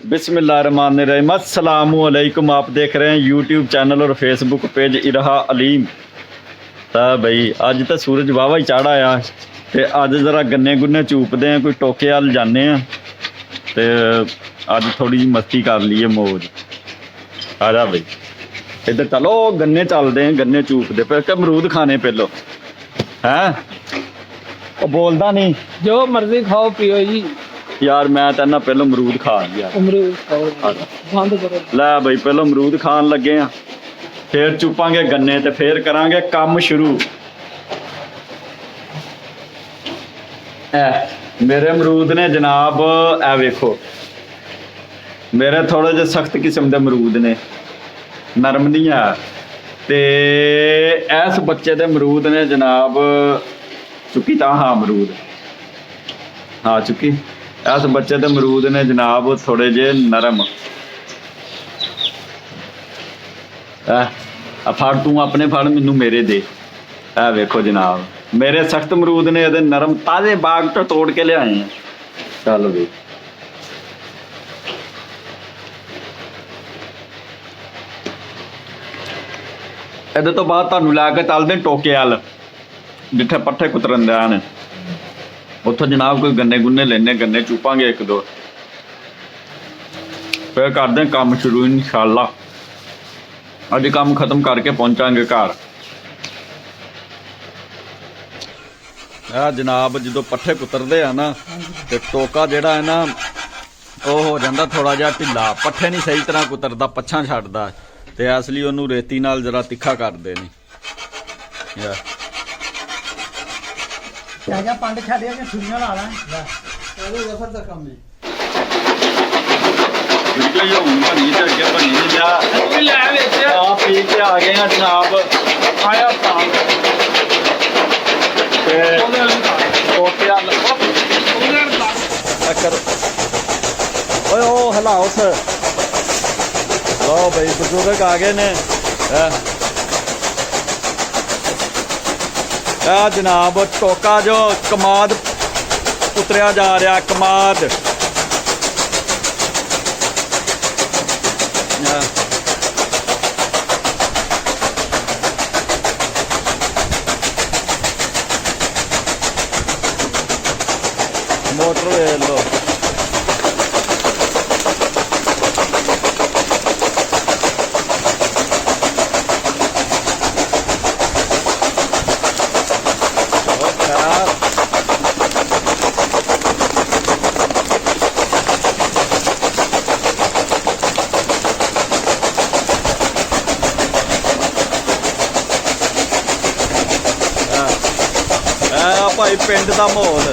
बिस्मिल्लाहिर्रहमानिर्रहीम। अस्सलामुअलैकुम। आप देख रहे हैं यूट्यूब चैनल और फेसबुक पेज इराहा अलीम। तो भाई अज तो सूरज वाहवा ही चाढ़ा आ ते अज जरा गन्ने गुन्ने चूपते हैं, कोई टोके वाल जाने ते अज थोड़ी जी मस्ती कर लीए, मौज। आ जा भाई इधर चलो, गन्ने चलते हैं, गन्ने चूपते पे कि अमरूद खाने पहलो हैं। वो बोलता नहीं, जो मर्जी खाओ पियो जी। यार मैं कहना पहलो अमरूद खा लिया। अमरूद खाओ, बंद करो। लै बई पहलो अमरूद खान लगे हैं, फिर चुपांगे गन्ने ते फिर करांगे काम शुरू। मेरे अमरूद ने जनाब, ए वेखो मेरे थोड़े जे सख्त किस्म के अमरूद ने, नरम नहीं है। ते इस बच्चे दे अमरूद ने जनाब, चुकी ता हाँ अमरूद, हाँ चुकी। इस बच्चे दे अमरूद ने जनाब थोड़े जे नरम। फड़ तू अपने फड़, मैनू मेरे दे। ए वेखो जनाब, मेरे सख्त अमरूद ने ये नरम ताजे बाग तो तोड़ के लियाए हैं। चल भी ਇਹਦੇ ਤੋਂ ਬਾਅਦ ਤੁਹਾਨੂੰ ਲੈ ਕੇ ਚੱਲਦੇ ਟੋਕੇ ਵੱਲ, ਜਿੱਥੇ ਪੱਠੇ ਕੁਤਰਨ ਦੇ ਹਨ। ਉੱਥੋਂ ਜਨਾਬ ਕੋਈ ਗੰਨੇ ਗੁੰਨੇ ਲੈਣੇ, ਗੰਨੇ ਚੂਪਾਂਗੇ ਇੱਕ ਦੋ, ਫਿਰ ਕਰਦੇ ਕੰਮ ਸ਼ੁਰੂ ਇਨਸ਼ਾਅੱਲਾ। ਅੱਜ ਕੰਮ ਖਤਮ ਕਰਕੇ ਪਹੁੰਚਾਂਗੇ ਘਰ। ਆ ਜਨਾਬ ਜਦੋਂ ਪੱਠੇ ਕੁਤਰਦੇ ਆ ਨਾ ਤੇ ਟੋਕਾ ਜਿਹੜਾ ਹੈ ਨਾ ਉਹ ਹੋ ਜਾਂਦਾ ਥੋੜਾ ਜਿਹਾ ਢਿੱਲਾ, ਪੱਠੇ ਨਹੀਂ ਸਹੀ ਤਰ੍ਹਾਂ ਕੁਤਰਦਾ, ਪੱਛਾਂ ਛੱਡਦਾ ਤੇ ਇਸ ਲਈ ਉਹਨੂੰ ਰੇਤੀ ਨਾਲ ਜਰਾ ਤਿੱਖਾ ਕਰਦੇ ਨੇ ਯਾਰ। क्या पंड छड़िया के छुरियां ला ला ਉਹਦੇ ਜ਼ਫਰ ਦਾ ਕੰਮ ਹੈ। ਵੀਡੀਓ ਜੋ ਹੁਣ ਬਣੀ ਤੇ ਅੱਗੇ ਬਣੀ ਨਹੀਂ ਜਾ, ਉਹ ਵੀ ਲੈ ਵਿੱਚ ਆ ਪੀ ਕੇ ਆ ਗਏ ਆ ਜਨਾਬ। ਆਇਆ ਤਾਂ ਤੇ ਟੋਕੇ ਵੱਲ ਉਹਨੇ ਕਰ ਓਏ ਉਹ ਹਲਾਓ ਸ। ਲਓ ਬਈ ਬਜ਼ੁਰਗ ਆ ਗਏ ਨੇ। ਆ ਜਨਾਬ ਟੋਕਾ ਜੋ ਕਮਾਦ ਉਤਰਿਆ ਜਾ ਰਿਹਾ, ਕਮਾਦ। मोटर वेख लो, भाई पिंड का माहौल।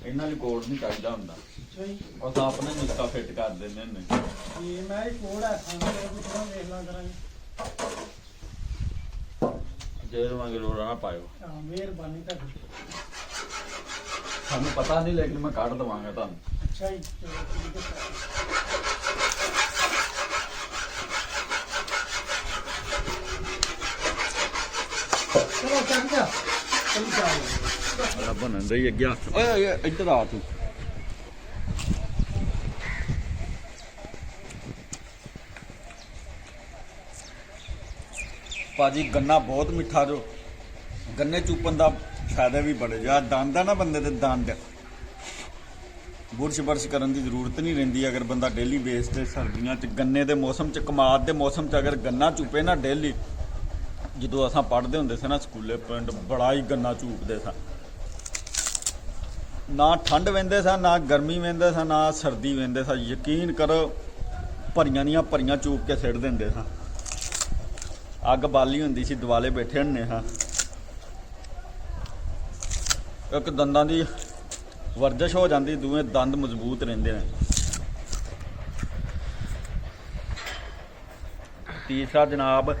ਇਹਨਾਂ ਲਈ ਕੋਡ ਨਹੀਂ ਚਾਹੀਦਾ ਹੁੰਦਾ, ਉਹ ਤਾਂ ਆਪਣੇ ਨਿੱਕਾ ਫਿੱਟ ਕਰ ਦਿੰਦੇ ਨੇ। ਇਹ ਮੈਂ ਹੀ ਕੋੜ ਹੈ ਸਾਨੂੰ ਪੁੱਛਣਾ ਵੇਖ ਲਾ ਕਰਾਂਗੇ। ਜੇ ਰਵਾਂਗੇ ਲੋੜਾ ਨਾ ਪਾਇਓ। ਹਾਂ ਮਿਹਰਬਾਨੀ ਤੁਹਾਡੀ। ਸਾਨੂੰ ਪਤਾ ਨਹੀਂ, ਲੇਕਿਨ ਮੈਂ ਕੱਢ ਦਵਾਂਗਾ ਤੁਹਾਨੂੰ। ਅੱਛਾ ਜੀ, ਚਲੋ ਠੀਕ ਹੈ। चलो चल जा चल जा बनन रही अगे ओए इधर आ तू ਭਾਜੀ ਗੰਨਾ ਬਹੁਤ ਮਿੱਠਾ ਜੋ ਗੰਨੇ ਚੂਪਣ ਦਾ ਫਾਇਦਾ ਵੀ ਬੜੇ ਜਿਆ ਦੰਦ ਆ ਨਾ ਬੰਦੇ ਦੇ ਦੰਦ ਬੁਰਸ਼ ਬਰਸ਼ ਕਰਨ ਦੀ ਜ਼ਰੂਰਤ ਨਹੀਂ ਰਹਿੰਦੀ ਅਗਰ ਬੰਦਾ ਡੇਲੀ ਬੇਸ ਤੇ ਸਰਦੀਆਂ 'ਚ ਗੰਨੇ ਦੇ ਮੌਸਮ 'ਚ ਕਮਾਦ ਦੇ ਮੌਸਮ 'ਚ ਅਗਰ ਗੰਨਾ ਚੂਪੇ ਨਾ ਡੇਲੀ ਜਦੋਂ ਅਸਾਂ ਪੜ੍ਹਦੇ ਹੁੰਦੇ ਸੀ ਨਾ ਸਕੂਲੇ ਪਿੰਡ ਬੜਾ ਹੀ ਗੰਨਾ ਚੂਪਦੇ ਸਾਂ ਨਾ ਠੰਡ ਵਹਿੰਦੇ ਸਾਂ ਨਾ ਗਰਮੀ ਵਹਿੰਦੇ ਸਾਂ ਨਾ ਸਰਦੀ ਵਹਿੰਦੇ ਸਾਂ ਯਕੀਨ ਕਰੋ ਭਰੀਆਂ ਦੀਆਂ ਭਰੀਆਂ ਚੂਪ ਕੇ ਸਿੱਟ ਦਿੰਦੇ ਸਾਂ ਅੱਗ ਬਾਲੀ ਹੁੰਦੀ ਸੀ ਦੁਆਲੇ ਬੈਠੇ ਹੁੰਨੇ ਹਾਂ ਇੱਕ ਦੰਦਾਂ ਦੀ ਵਰਜਿਸ਼ ਹੋ ਜਾਂਦੀ ਦੋਵੇਂ ਦੰਦ ਮਜ਼ਬੂਤ ਰਹਿੰਦੇ ਨੇ ਤੀਸਰਾ ਜਨਾਬ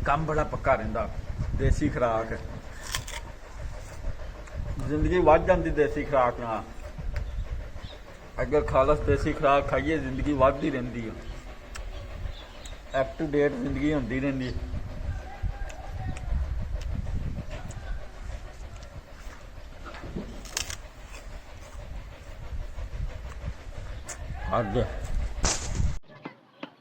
ਕੰਮ ਬੜਾ ਪੱਕਾ ਰਹਿੰਦਾ ਦੇਸੀ ਖੁਰਾਕ ਜ਼ਿੰਦਗੀ ਵੱਧ ਜਾਂਦੀ ਦੇਸੀ ਖੁਰਾਕ ਨਾਲ अगर खालस देसी खुराक खाइए जिंदगी बढ़ती रहती है अप टू डेट जिंदगी होती रहती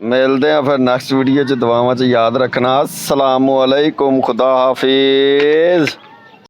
मिलते हैं फिर नेक्स्ट वीडियो च दुआवां च याद रखना। अस्सलामु अलैकुम, खुदा हाफिज।